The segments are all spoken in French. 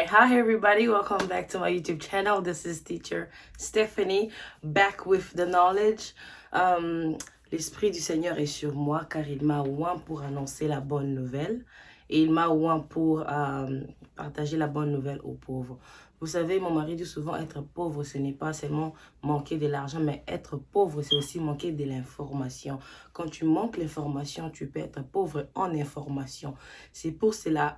Alright, hi everybody, welcome back to my YouTube channel. This is teacher Stephanie, back with the knowledge. L'Esprit du Seigneur est sur moi car il m'a oint pour annoncer la bonne nouvelle et il m'a oint pour partager la bonne nouvelle aux pauvres. Vous savez, mon mari dit souvent être pauvre, ce n'est pas seulement manquer de l'argent, mais être pauvre, c'est aussi manquer de l'information. Quand tu manques l'information, tu peux être pauvre en information. C'est pour cela,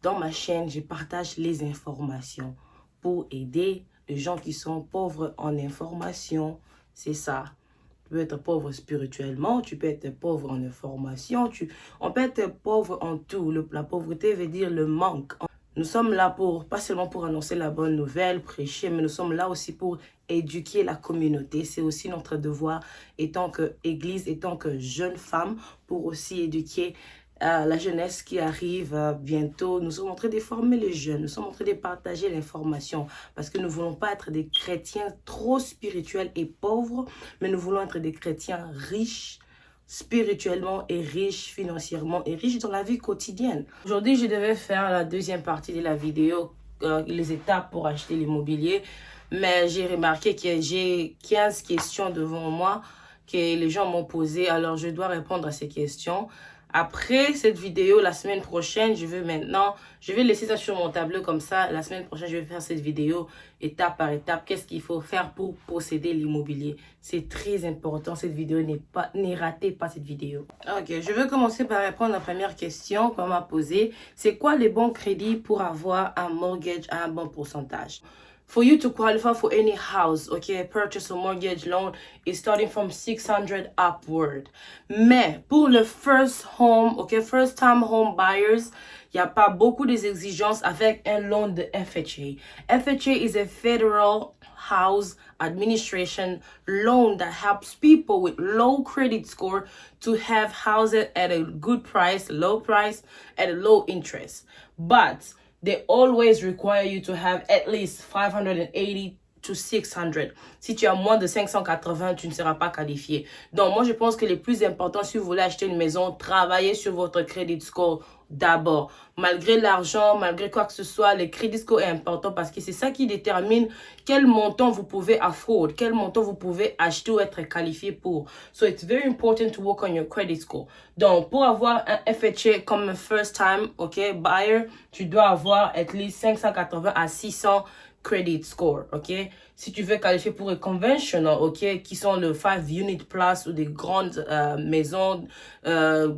dans ma chaîne, je partage les informations pour aider les gens qui sont pauvres en information. C'est ça. Tu peux être pauvre spirituellement, tu peux être pauvre en information, on peut être pauvre en tout. La pauvreté veut dire le manque. Nous sommes là pas seulement pour annoncer la bonne nouvelle, prêcher, mais nous sommes là aussi pour éduquer la communauté. C'est aussi notre devoir, étant qu'Église, étant que jeune femme, pour aussi éduquer la jeunesse qui arrive bientôt. Nous sommes en train de former les jeunes, nous sommes en train de partager l'information parce que nous ne voulons pas être des chrétiens trop spirituels et pauvres, mais nous voulons être des chrétiens riches spirituellement et riches financièrement et riches dans la vie quotidienne. Aujourd'hui, je devais faire la deuxième partie de la vidéo, les étapes pour acheter l'immobilier, mais j'ai remarqué que j'ai 15 questions devant moi que les gens m'ont posées, alors je dois répondre à ces questions. Après cette vidéo, la semaine prochaine, je vais laisser ça sur mon tableau comme ça. La semaine prochaine, je vais faire cette vidéo étape par étape. Qu'est-ce qu'il faut faire pour posséder l'immobilier? C'est très important. Cette vidéo ne ratez pas cette vidéo. Ok, je vais commencer par répondre à la première question qu'on m'a posée. C'est quoi les bons crédits pour avoir un mortgage à un bon pourcentage? For you to qualify for any house, okay, purchase or mortgage loan is starting from 600 upward. Mais pour le first home, okay, first time home buyers, il n'y a pas beaucoup d'exigences avec un loan de FHA. FHA is a federal house administration loan that helps people with low credit score to have houses at a good price, low price, at a low interest. But they always require you to have at least 580 to 600. Si tu as moins de 580, tu ne seras pas qualifié. Donc, moi, je pense que le plus important, si vous voulez acheter une maison, travaillez sur votre credit score d'abord. Malgré l'argent, malgré quoi que ce soit, le credit score est important parce que c'est ça qui détermine quel montant vous pouvez afford, quel montant vous pouvez acheter ou être qualifié pour. So, it's very important to work on your credit score. Donc, pour avoir un FHA comme un first time, okay, buyer, tu dois avoir at least 580 à 600 credit score, ok? Si tu veux qualifier pour un conventional, ok, qui sont le 5 unit plus ou des grandes maisons,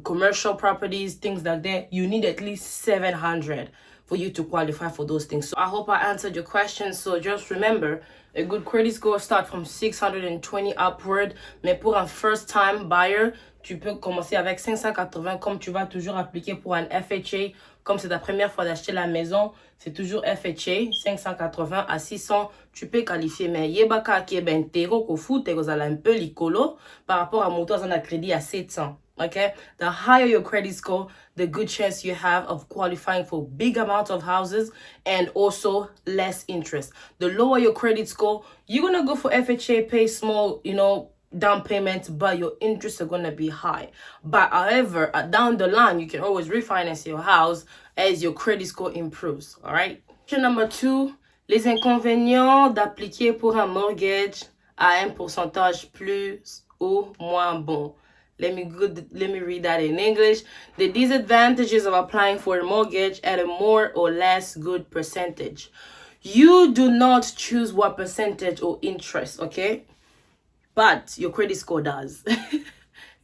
commercial properties, things like that, you need at least 700 for you to qualify for those things. So I hope I answered your question. So just remember, a good credit score starts from 620 upward. Mais pour un first time buyer, tu peux commencer avec 580 comme tu vas toujours appliquer pour un FHA. Comme c'est ta première fois d'acheter la maison, c'est toujours FHA, 580 à 600, tu peux qualifier. Mais yebaka qui est ben tero ko foute, vous allez un peu l'icolo par rapport à moto à crédit à 700. Okay? The higher your credit score, the good chance you have of qualifying for big amounts of houses and also less interest. The lower your credit score, you're going to go for FHA, pay small, down payment, but your interests are going to be high. But however, down the line, you can always refinance your house as your credit score improves. All right. Question number 2, les inconvénients d'appliquer pour un mortgage à un pourcentage plus ou moins bon. Let me read that in English. The disadvantages of applying for a mortgage at a more or less good percentage. You do not choose what percentage or interest, okay? But your credit score does.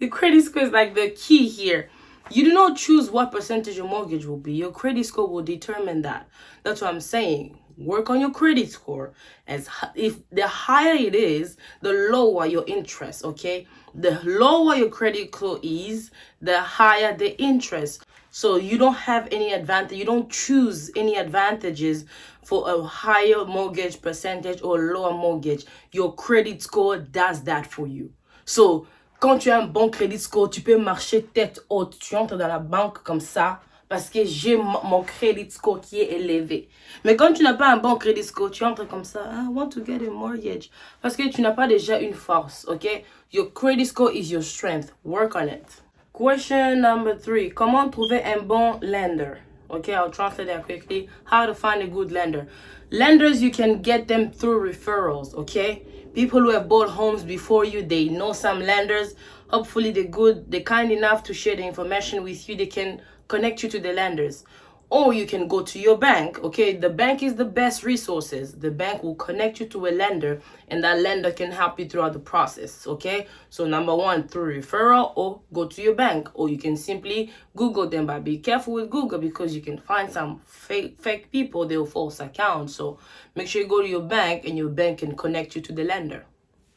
The credit score is like the key here. You do not choose what percentage your mortgage will be. Your credit score will determine that. That's what I'm saying. Work on your credit score. If the higher it is, the lower your interest, okay? The lower your credit score is, the higher the interest. So you don't have any advantage. You don't choose any advantages for a higher mortgage percentage or lower mortgage. Your credit score does that for you. So, quand tu as un bon credit score, tu peux marcher tête haute. Tu entres dans la banque comme ça parce que j'ai mon credit score qui est élevé. Mais quand tu n'as pas un bon credit score, tu entres comme ça. I want to get a mortgage. Parce que tu n'as pas déjà une force, ok? Your credit score is your strength. Work on it. Question number 3. Comment trouver un bon lender? Okay, I'll translate that quickly. How to find a good lender. Lenders, you can get them through referrals, okay? People who have bought homes before you, they know some lenders. Hopefully they're good, they're kind enough to share the information with you. They can connect you to the lenders. Or you can go to your bank, okay? The bank is the best resources. The bank will connect you to a lender, and that lender can help you throughout the process, okay? So number one, through referral, or go to your bank, or you can simply Google them. But be careful with Google, because you can find some fake people, they'll false accounts. So make sure you go to your bank, and your bank can connect you to the lender.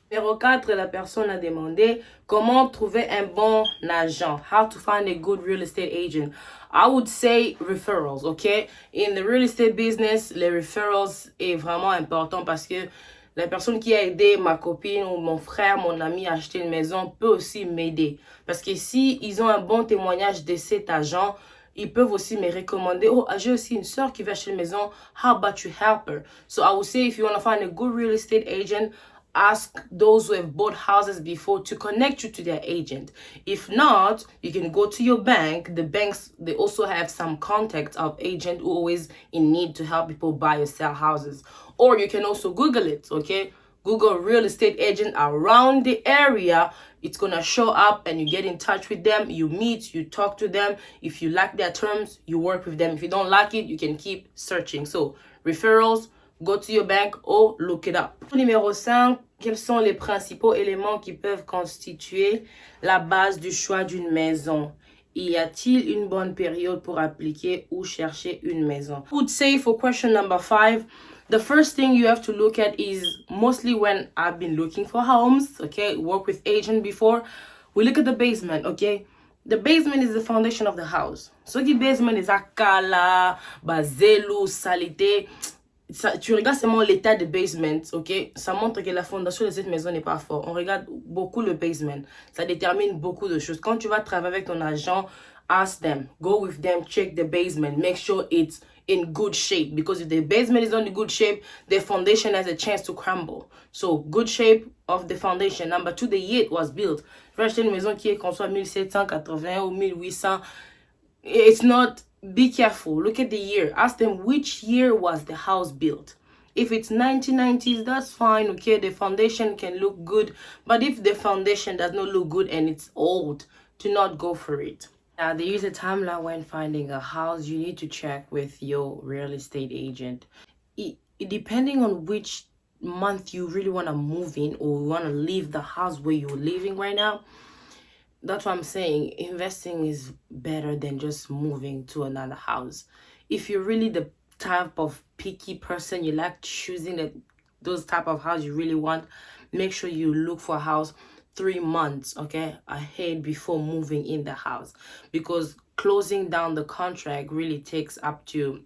Numéro 4, la personne a demandé comment trouver un bon agent. How to find a good real estate agent. I would say referrals, okay? In the real estate business, les referrals est vraiment important, parce que la personne qui a aidé ma copine ou mon frère, mon ami à acheter une maison peut aussi m'aider. Parce que si ils ont un bon témoignage de cet agent, ils peuvent aussi me recommander, oh, j'ai aussi une soeur qui veut acheter une maison, how about you help her? So I would say, if you want to find a good real estate agent, ask those who have bought houses before to connect you to their agent. If not, you can go to your bank. The banks, they also have some contacts of agents who always in need to help people buy or sell houses. Or you can also Google it, okay? Google real estate agent around the area. It's gonna show up, and you get in touch with them. You meet, you talk to them. If you like their terms, you work with them. If you don't like it, you can keep searching. So referrals, go to your bank or look it up. Numéro 5, quels sont les principaux éléments qui peuvent constituer la base du choix d'une maison? Y a-t-il une bonne période pour appliquer ou chercher une maison? I would say for question number 5, the first thing you have to look at is, mostly when I've been looking for homes, okay, work with agent before, we look at the basement, okay? The basement is the foundation of the house. So the basement is akala, bazelu, salité. Ça, tu regardes seulement l'état de basement, ok? Ça montre que la fondation de cette maison n'est pas forte. On regarde beaucoup le basement. Ça détermine beaucoup de choses. Quand tu vas travailler avec ton agent, ask them, go with them, check the basement, make sure it's in good shape. Because if the basement is not in good shape, the foundation has a chance to crumble. So, good shape of the foundation. Number 2, the year it was built. Tu vas acheter une maison qui est construite en 1780 ou 1800. It's not... Be careful. Look at the year. Ask them which year was the house built. If it's 1990s, that's fine. Okay, the foundation can look good. But if the foundation does not look good and it's old, do not go for it. Now, there is a timeline when finding a house. You need to check with your real estate agent. Depending on which month you really want to move in, or want to leave the house where you're living right now, that's what I'm saying. Investing is better than just moving to another house. If you're really the type of picky person, you like choosing those type of house you really want, make sure you look for a house 3 months, okay, ahead before moving in the house. Because closing down the contract really takes up to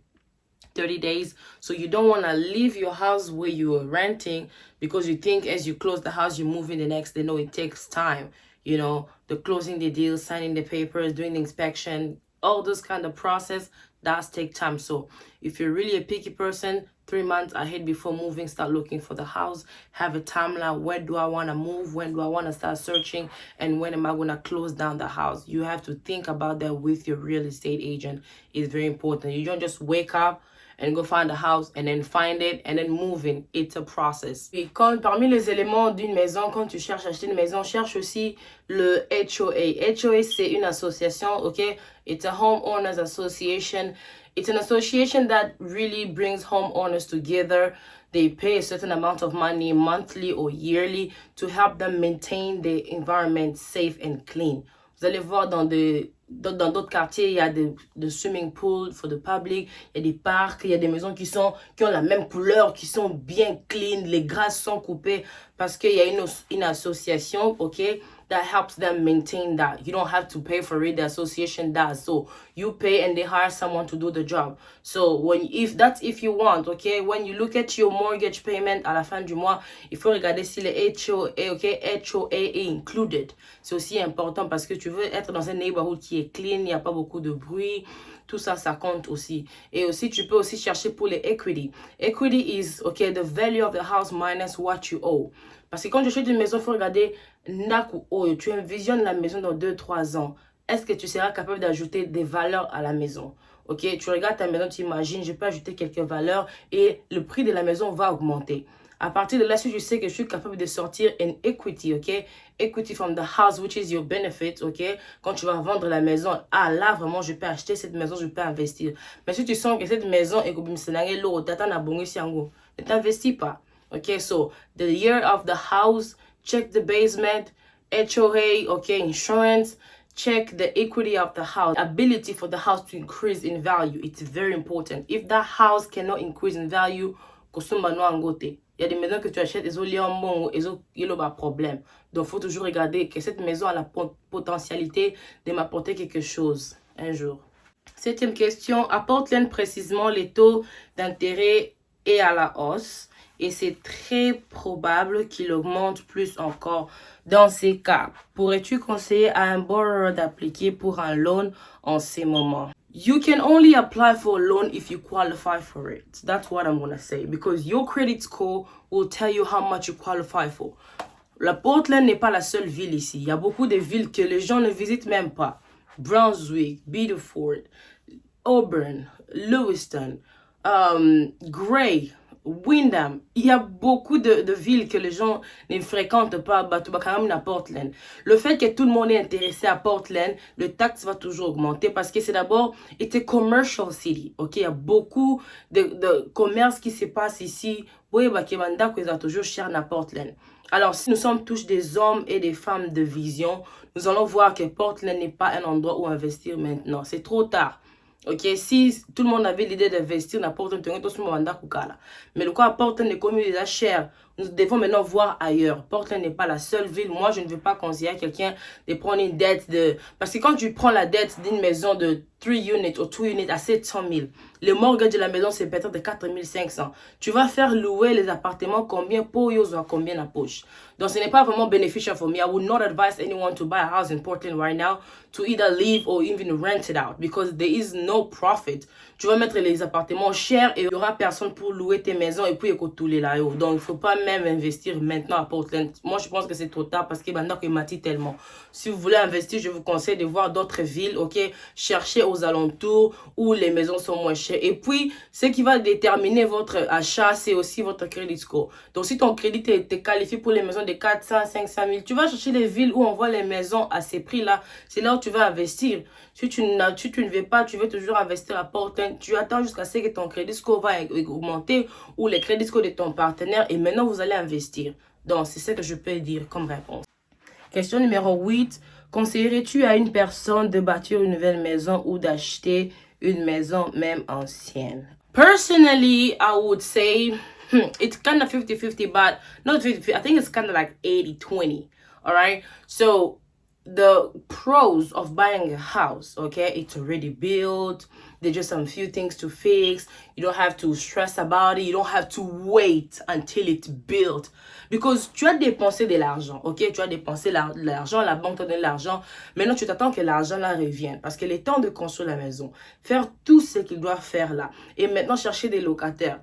30 days. So you don't want to leave your house where you are renting because you think as you close the house, you move in the next day. No, it takes time. You know, the closing the deal, signing the papers, doing the inspection, all those kind of process does take time. So if you're really a picky person, 3 months ahead before moving, start looking for the house. Have a timeline. Where do I want to move? When do I want to start searching? And when am I going to close down the house? You have to think about that with your real estate agent. It's very important. You don't just wake up and go find a house and then find it and then move in. It's a process. Et parmi les éléments d'une maison, quand tu cherches à acheter une maison, cherche aussi le HOA. HOA, c'est une association, okay? It's a homeowners association. It's an association that really brings homeowners together. They pay a certain amount of money monthly or yearly to help them maintain the environment safe and clean. Vous allez voir dans d'autres quartiers, il y a des swimming pools for the public, il y a des parcs, il y a des maisons qui ont la même couleur, qui sont bien clean, les grasses sont coupées parce qu'il y a une association, okay, that helps them maintain that. You don't have to pay for it, the association does. So you pay and they hire someone to do the job. So if you want, okay, when you look at your mortgage payment à la fin du mois, il faut regarder si le HOA, okay, HOA est included. C'est aussi important parce que tu veux être dans un neighborhood qui est clean, il n'y a pas beaucoup de bruit. Tout ça, ça compte aussi. Et aussi, tu peux aussi chercher pour les equity. Equity is, okay, the value of the house minus what you owe. Parce que quand tu achètes une maison, il faut regarder NAC ou OE. Tu envisionnes la maison dans 2-3 ans. Est-ce que tu seras capable d'ajouter des valeurs à la maison? Ok, tu regardes ta maison, tu imagines, je peux ajouter quelques valeurs et le prix de la maison va augmenter. À partir de là, si je sais que je suis capable de sortir un equity, ok, equity from the house, which is your benefit, ok, quand tu vas vendre la maison, ah là, vraiment, je peux acheter cette maison, je peux investir. Mais si tu sens que cette maison est comme ne t'investis pas. Ok, so, the year of the house, check the basement, HOA, okay, insurance, check the equity of the house, ability for the house to increase in value. It's very important. If that house cannot increase in value, il y a des maisons que tu achètes, ils ont un bon, ils ont un problème. Donc, il faut toujours regarder que cette maison a la potentialité de m'apporter quelque chose un jour. Septième question, à Portland précisément, les taux d'intérêt est à la hausse et c'est très probable qu'il augmente plus encore. Dans ces cas, pourrais-tu conseiller à un borrower d'appliquer pour un loan en ces moments? You can only apply for a loan if you qualify for it. That's what I'm going to say. Because your credit score will tell you how much you qualify for. La Portland n'est pas la seule ville ici. Il y a beaucoup de villes que les gens ne visitent même pas. Brunswick, Bedford, Auburn, Lewiston, Gray, Windham. Il y a beaucoup de villes que les gens ne fréquentent pas, à Portland. Le fait que tout le monde est intéressé à Portland, le taxe va toujours augmenter parce que c'est d'abord, it's a commercial city. Ok, il y a beaucoup de commerce qui se passe ici. Oui, toujours cher à Portland. Alors, si nous sommes tous des hommes et des femmes de vision, nous allons voir que Portland n'est pas un endroit où investir maintenant. C'est trop tard. Ok, si tout le monde avait l'idée d'investir dans Portland, mais le cas à Portland est comme déjà cher. Nous devons maintenant voir ailleurs. Portland n'est pas la seule ville. Moi, je ne veux pas conseiller à quelqu'un de prendre une dette de... Parce que quand tu prends la dette d'une maison de 3 units ou 2 units à 700 000, le mortgage de la maison, c'est peut-être de 4 500. Tu vas faire louer les appartements combien pour eux ou combien la poche. Donc, ce n'est pas vraiment beneficial for me. I would not advise anyone to buy a house in Portland right now to either live or even rent it out because there is no profit. Tu vas mettre les appartements chers et il n'y aura personne pour louer tes maisons et puis écouter là-haut. Donc, il ne faut pas même investir maintenant à Portland. Moi, je pense que c'est trop tard parce que maintenant qu'il m'a dit tellement. Si vous voulez investir, je vous conseille de voir d'autres villes, ok? Cherchez aux alentours où les maisons sont moins chères. Et puis, ce qui va déterminer votre achat, c'est aussi votre crédit score. Donc, si ton crédit te qualifie pour les maisons de 400, 500 000, tu vas chercher les villes où on voit les maisons à ces prix-là. C'est là où tu vas investir. Si tu ne veux pas, tu veux toujours investir à Portland, tu attends jusqu'à ce que ton crédit score va augmenter ou le crédit score de ton partenaire et maintenant vous allez investir. Donc, c'est ce que je peux dire comme réponse. Question numéro 8. Conseillerais-tu à une personne de bâtir une nouvelle maison ou d'acheter une maison même ancienne? Personally, I would say it's kind of 50-50, but not 50-50. I think it's kind of like 80-20. All right? So, the pros of buying a house, okay, it's already built. There's just some few things to fix. You don't have to stress about it. You don't have to wait until it's built. Because tu as dépensé de l'argent, ok? Tu as dépensé l'argent, la banque t'a donné l'argent. Maintenant, tu t'attends que l'argent là revienne. Parce qu'il est temps de construire la maison. Faire tout ce qu'il doit faire là. Et maintenant, chercher des locataires.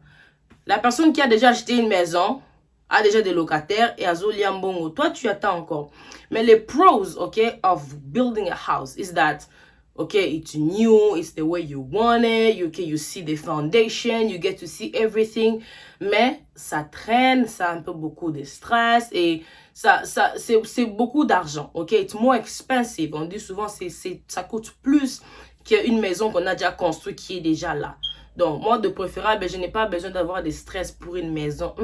La personne qui a déjà acheté une maison a déjà des locataires et Azoliambongo. Toi, tu attends encore. Mais les pros, okay, of building a house is that, okay, it's new, it's the way you want it, you see the foundation, you get to see everything. Mais ça traîne, ça a un peu beaucoup de stress et c'est beaucoup d'argent, ok? It's more expensive. On dit souvent ça coûte plus qu'une maison qu'on a déjà construite qui est déjà là. Donc, moi, de préférable, je n'ai pas besoin d'avoir de stress pour une maison.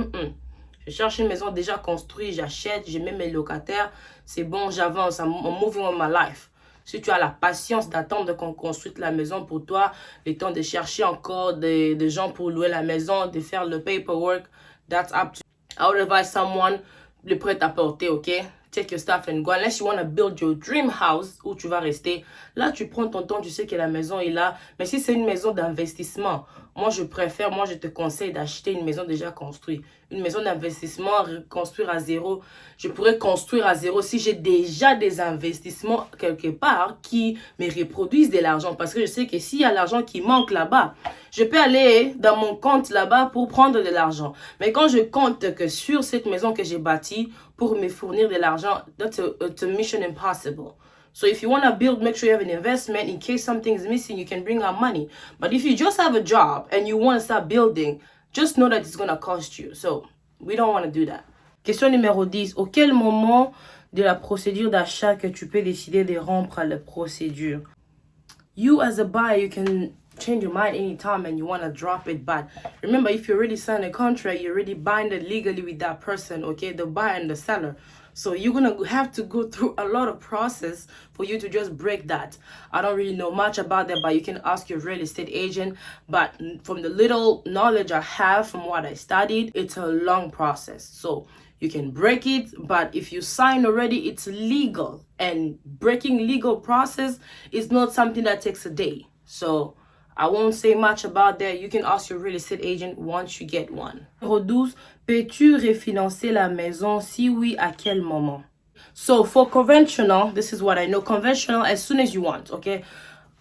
Je cherche une maison déjà construite, j'achète, je mets mes locataires, c'est bon, j'avance, I'm moving on my life. Si tu as la patience d'attendre qu'on construise la maison pour toi, le temps de chercher encore des gens pour louer la maison, de faire le paperwork, that's up to you. I would advise someone le prêt à porter, ok? Take your stuff and go. Unless you want to build your dream house où tu vas rester. Là, tu prends ton temps, tu sais que la maison est là. Mais si c'est une maison d'investissement, moi, je te conseille d'acheter une maison déjà construite. Une maison d'investissement, construire à zéro. Je pourrais construire à zéro si j'ai déjà des investissements quelque part qui me reproduisent de l'argent. Parce que je sais que s'il y a l'argent qui manque là-bas, je peux aller dans mon compte là-bas pour prendre de l'argent. Mais quand je compte que sur cette maison que j'ai bâtie pour me fournir de l'argent, that's a mission impossible. So if you want to build, make sure you have an investment in case something is missing, you can bring out money. But if you just have a job and you want to start building, just know that it's going to cost you. So we don't want to do that. Question numéro 10. Auquel moment de la procédure d'achat que tu peux décider de rompre la procédure? You as a buyer, you can change your mind anytime and you want to drop it. But remember, if you already signed a contract, you're already binded legally with that person, okay? The buyer and the seller. So you're going to have to go through a lot of process for you to just break that. I don't really know much about that, but you can ask your real estate agent. But from the little knowledge I have from what I studied, it's a long process. So you can break it, but if you sign already, it's legal. And breaking legal process is not something that takes a day. So I won't say much about that. You can ask your real estate agent once you get one. Numéro 12, peux-tu refinancer la maison? Si oui, à quel moment? So for conventional, this is what I know. Conventional, as soon as you want, okay?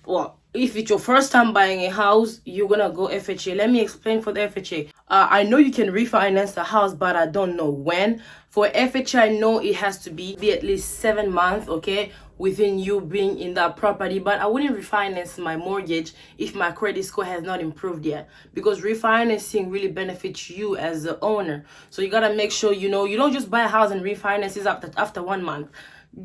Well, if it's your first time buying a house, you're gonna go FHA. Let me explain for the FHA. I know you can refinance the house, but I don't know when. For FHA, I know it has to be at least 7 months, okay, within you being in that property. But I wouldn't refinance my mortgage if my credit score has not improved yet, because refinancing really benefits you as the owner. So you gotta make sure you don't just buy a house and refinance it after 1 month.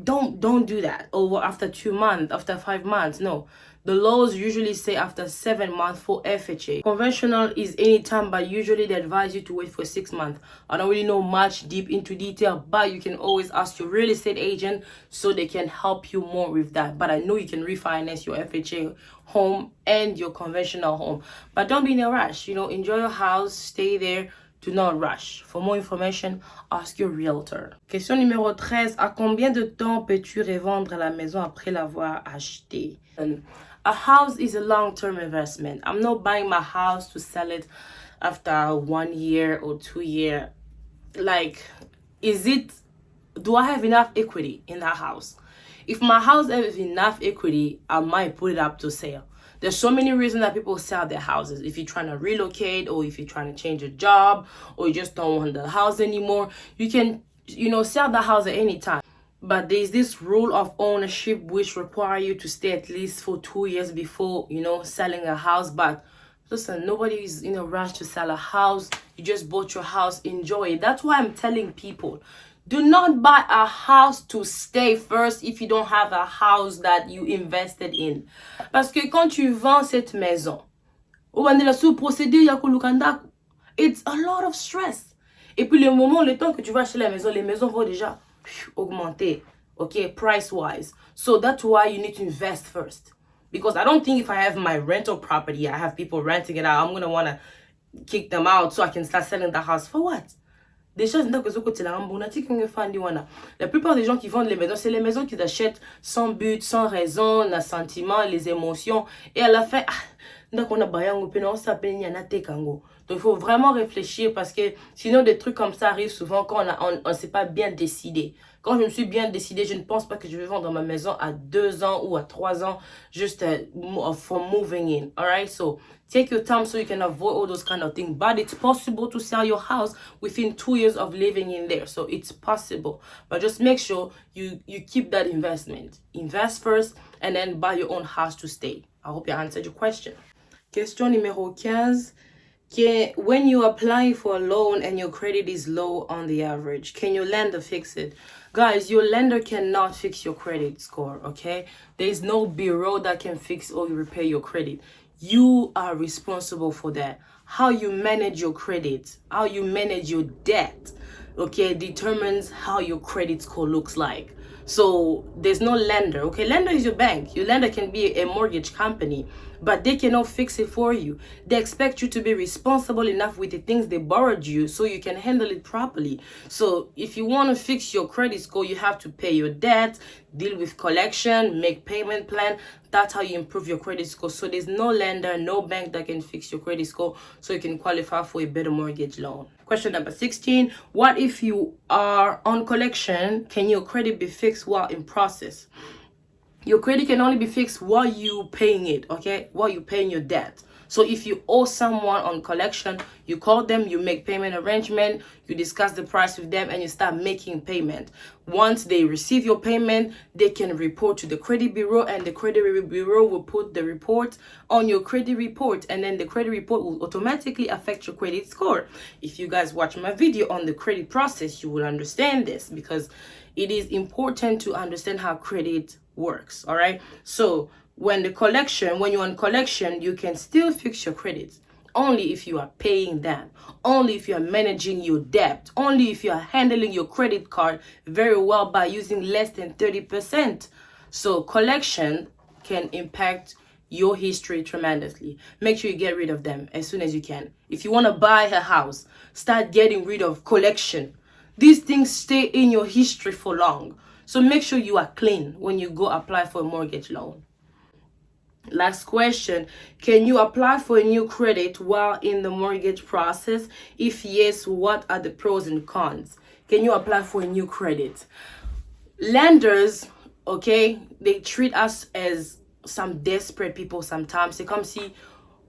Don't do that. Or after 2 months, after 5 months. No. The laws usually say after 7 months for FHA. Conventional is anytime, but usually they advise you to wait for 6 months. I don't really know much deep into detail, but you can always ask your real estate agent so they can help you more with that. But I know you can refinance your FHA home and your conventional home. But don't be in a rush. Enjoy your house, stay there. Do not rush. For more information, ask your realtor. Question numéro 13. À combien de temps peux-tu revendre la maison après l'avoir achetée? A house is a long-term investment. I'm not buying my house to sell it after 1 year or 2 years. Like, do I have enough equity in that house? If my house has enough equity, I might put it up to sale. There's so many reasons that people sell their houses. If you're trying to relocate, or if you're trying to change a job, or you just don't want the house anymore, you can, sell the house at any time. But there's this rule of ownership which require you to stay at least for 2 years before, selling a house. But listen, nobody is in a rush to sell a house. You just bought your house, enjoy it. That's why I'm telling people, do not buy a house to stay first if you don't have a house that you invested in. Parce que quand tu vends cette maison, it's a lot of stress. Et puis le temps que tu vas acheter la maison, les maisons vont déjà augmenter, okay, price-wise. So that's why you need to invest first. Because I don't think if I have my rental property, I have people renting it out, I'm going to want to kick them out so I can start selling the house. For what? La plupart des gens qui vendent les maisons, c'est les maisons qu'ils achètent sans but, sans raison, sans sentiment, les émotions. Et à la fin, donc il faut vraiment réfléchir, parce que sinon des trucs comme ça arrivent souvent quand on ne s'est pas bien décidé. Quand je me suis bien décidée, je ne pense pas que je vais vendre ma maison à 2 ans ou à 3 ans just for moving in. Alright, so take your time so you can avoid all those kind of things. But it's possible to sell your house within 2 years of living in there. So it's possible. But just make sure you keep that investment. Invest first and then buy your own house to stay. I hope I answered your question. Question numéro 15. When you're applying for a loan and your credit is low on the average, can your lender fix it? Guys, your lender cannot fix your credit score, okay? There is no bureau that can fix or repair your credit. You are responsible for that. How you manage your credit, how you manage your debt, okay, determines how your credit score looks like. So there's no lender, okay? Lender is your bank. Your lender can be a mortgage company, but they cannot fix it for you. They expect you to be responsible enough with the things they borrowed you so you can handle it properly. So if you want to fix your credit score, you have to pay your debt, deal with collection, make payment plan. That's how you improve your credit score. So there's no lender, no bank that can fix your credit score so you can qualify for a better mortgage loan. Question number 16. What if you are on collection? Can your credit be fixed while in process? Your credit can only be fixed while you paying it, okay? While you paying your debt. So if you owe someone on collection, you call them, you make payment arrangement, you discuss the price with them, and you start making payment. Once they receive your payment, they can report to the credit bureau, and the credit bureau will put the report on your credit report, and then the credit report will automatically affect your credit score. If you guys watch my video on the credit process, you will understand this, because it is important to understand how credit works. All right, so when you're on collection, you can still fix your credits only if you are paying them, only if you are managing your debt, only if you are handling your credit card very well by using less than 30%. So collection can impact your history tremendously. Make sure you get rid of them as soon as you can. If you want to buy a house, start getting rid of collection. These things stay in your history for long. So make sure you are clean when you go apply for a mortgage loan. Last question, can you apply for a new credit while in the mortgage process? If yes, what are the pros and cons? Can you apply for a new credit? Lenders, okay, they treat us as some desperate people sometimes. C'est comme si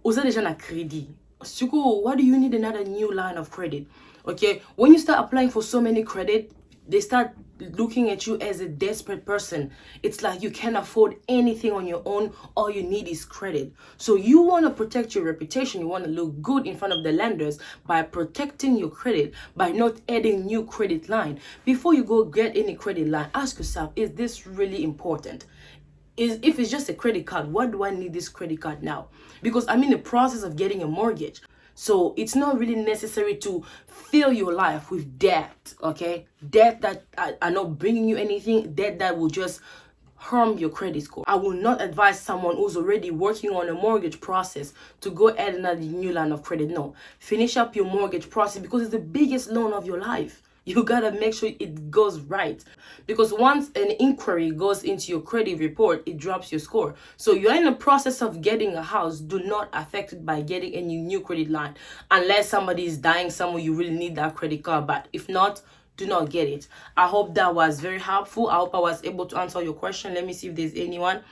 vous avez déjà un crédit. Suko, why do you need another new line of credit? Okay, when you start applying for so many credit, they start looking at you as a desperate person. It's like you can't afford anything on your own. All you need is credit. So you want to protect your reputation. You want to look good in front of the lenders by protecting your credit, by not adding new credit line. Before you go get any credit line, ask yourself, is this really important? If it's just a credit card, what do I need this credit card now? Because I'm in the process of getting a mortgage. So it's not really necessary to fill your life with debt, okay? Debt that are not bringing you anything, debt that will just harm your credit score. I will not advise someone who's already working on a mortgage process to go add another new line of credit. No, finish up your mortgage process because it's the biggest loan of your life. You gotta make sure it goes right, because once an inquiry goes into your credit report, it drops your score. So you're in the process of getting a house, do not affect it by getting any new credit line, unless somebody is dying somewhere you really need that credit card. But if not, do not get it. I hope that was very helpful. I hope I was able to answer your question. Let me see if there's anyone.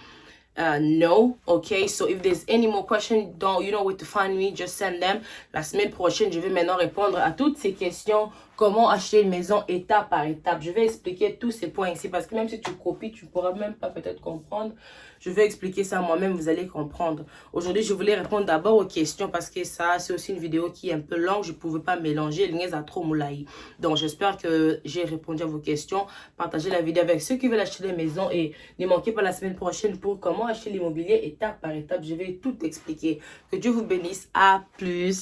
No. Okay, so if there's any more questions, you know where to find me, just send them. La semaine prochaine, je vais maintenant répondre à toutes ces questions. Comment acheter une maison étape par étape. Je vais expliquer tous ces points ici, parce que même si tu copies, tu ne pourras même pas peut-être comprendre. Je vais expliquer ça moi-même, vous allez comprendre. Aujourd'hui, je voulais répondre d'abord aux questions, parce que ça, c'est aussi une vidéo qui est un peu longue. Je ne pouvais pas mélanger les à trop moulaï. Donc, j'espère que j'ai répondu à vos questions. Partagez la vidéo avec ceux qui veulent acheter des maisons, et ne manquez pas la semaine prochaine pour comment acheter l'immobilier étape par étape. Je vais tout expliquer. Que Dieu vous bénisse. À plus.